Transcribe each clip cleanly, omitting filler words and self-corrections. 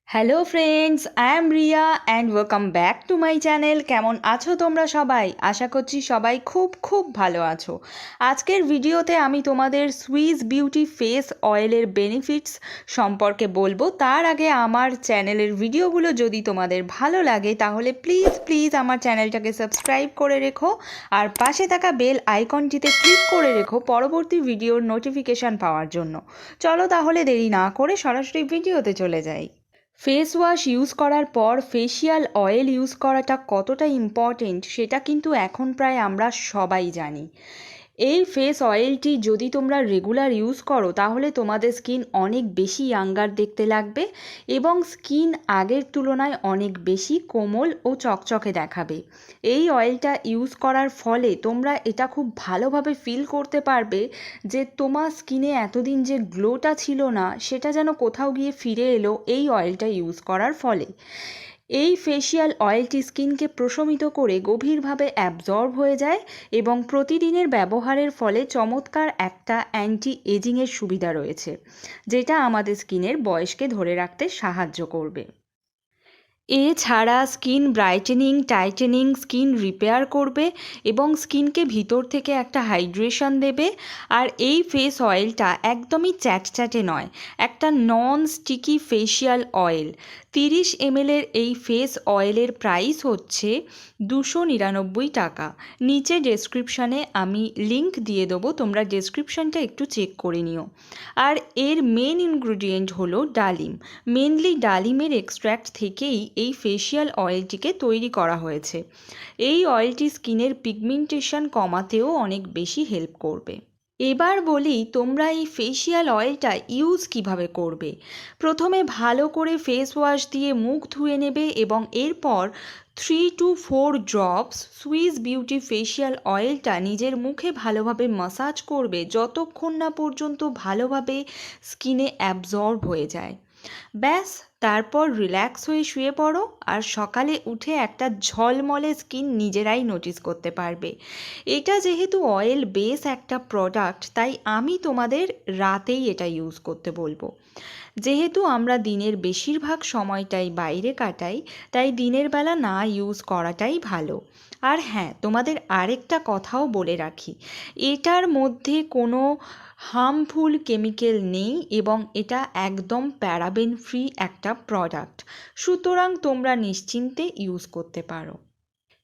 Hello friends, I am Riya and welcome back to my channel. কেমন আছো তোমরা সবাই? আশা করছি সবাই খুব খুব ভালো আছো। আজকের ভিডিওতে আমি তোমাদের সুইস বিউটি ফেস অয়েলের বেনিফিটস সম্পর্কে বলবো। তার আগে আমার চ্যানেলের ভিডিওগুলো যদি তোমাদের ভালো লাগে তাহলে প্লিজ প্লিজ আমার চ্যানেলটাকে সাবস্ক্রাইব করে রেখো আর পাশে থাকা বেল আইকনটিতে ক্লিক করে রেখো পরবর্তী ভিডিওর নোটিফিকেশান পাওয়ার জন্য। চলো তাহলে দেরি না করে সরাসরি ভিডিওতে চলে যাই। ফেস ওয়াশ ইউজ করার পর ফেসিয়াল অয়েল ইউজ করাটা কতটা ইম্পর্টেন্ট সেটা কিন্তু এখন প্রায় আমরা সবাই জানি। এই ফেস অয়েলটি যদি তোমরা রেগুলার ইউজ করো তাহলে তোমাদের স্কিন অনেক বেশি ইয়াঙ্গার দেখতে লাগবে এবং স্কিন আগের তুলনায় অনেক বেশি কোমল ও চকচকে দেখাবে। এই অয়েলটা ইউজ করার ফলে তোমরা এটা খুব ভালোভাবে ফিল করতে পারবে যে তোমার স্কিনে এতদিন যে গ্লোটা ছিল না সেটা যেন কোথাও গিয়ে ফিরে এলো এই অয়েলটা ইউজ করার ফলে। এই ফেসিয়াল অয়েলটি স্কিনকে প্রশমিত করে গভীরভাবে অ্যাবজর্ব হয়ে যায় এবং প্রতিদিনের ব্যবহারের ফলে চমৎকার একটা অ্যান্টি এজিংয়ের সুবিধা রয়েছে, যেটা আমাদের স্কিনের বয়সকে ধরে রাখতে সাহায্য করবে। এছাড়া skin brightening, tightening, skin repair করবে এবং স্কিনকে ভিতর থেকে একটা হাইড্রেশন দেবে। আর এই ফেস অয়েলটা একদমই চ্যাটচ্যাটে নয়, একটা non sticky facial oil. 30 ml এই ফেস অয়েলের প্রাইস হচ্ছে 299 টাকা। নিচে ডেসক্রিপশানে আমি লিংক দিয়ে দেবো, তোমরা ডেসক্রিপশানটা একটু চেক করে নিও। আর এর মেন ইনগ্রিডিয়েন্ট হলো ডালিম। মেনলি ডালিমের এক্সট্র্যাক্ট থেকেই এই ফেসিয়াল অয়েলটিকে তৈরি করা হয়েছে। এই অয়েলটি স্কিনের পিগমেন্টেশন কমাতেও অনেক বেশি হেল্প করবে। এবার বলি তোমরা এই ফেসিয়াল অয়েলটা ইউজ কিভাবে করবে। প্রথমে ভালো করে ফেস ওয়াশ দিয়ে মুখ ধুয়ে নেবে এবং এরপর 3 to 4 drops Swiss beauty facial অয়েলটা নিজের মুখে ভালোভাবে ম্যাসাজ করবে যতক্ষণ না পর্যন্ত ভালোভাবে স্কিনে অ্যাবজর্ব হয়ে যায়। ব্যাস, তারপর রিল্যাক্স হয়ে শুয়ে পড়ো আর সকালে উঠে একটা ঝলমলে স্কিন নিজেরাই নোটিস করতে পারবে। এটা যেহেতু অয়েল বেস একটা প্রোডাক্ট তাই আমি তোমাদের রাতেই এটা ইউজ করতে বলবো। যেহেতু আমরা দিনের বেশিরভাগ সময়টাই বাইরে কাটাই তাই দিনের বেলা না ইউজ করাটাই ভালো। আর হ্যাঁ, তোমাদের আরেকটা কথাও বলে রাখি, এটার মধ্যে কোনো হার্মফুল কেমিক্যাল নেই এবং এটা একদম প্যারাবেন ফ্রি একটা প্রোডাক্ট, সুতরাং তোমরা নিশ্চিন্তে ইউজ করতে পারো।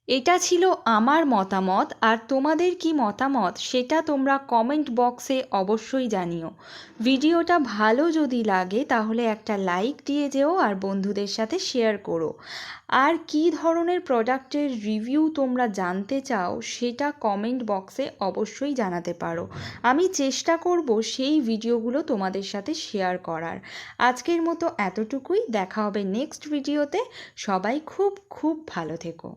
এটা ছিল আমার মতামত, আর তোমাদের কি মতামত সেটা তোমরা কমেন্ট বক্সে অবশ্যই জানিও। ভিডিওটা ভালো যদি লাগে তাহলে একটা লাইক দিয়ে যেও আর বন্ধুদের সাথে শেয়ার করো। আর কি ধরনের প্রোডাক্টের রিভিউ তোমরা জানতে চাও সেটা কমেন্ট বক্সে অবশ্যই জানাতে পারো। আমি চেষ্টা করব সেই ভিডিওগুলো তোমাদের সাথে শেয়ার করার। আজকের মতো এতটুকুই, দেখা হবে নেক্সট ভিডিওতে। সবাই খুব খুব ভালো থেকো।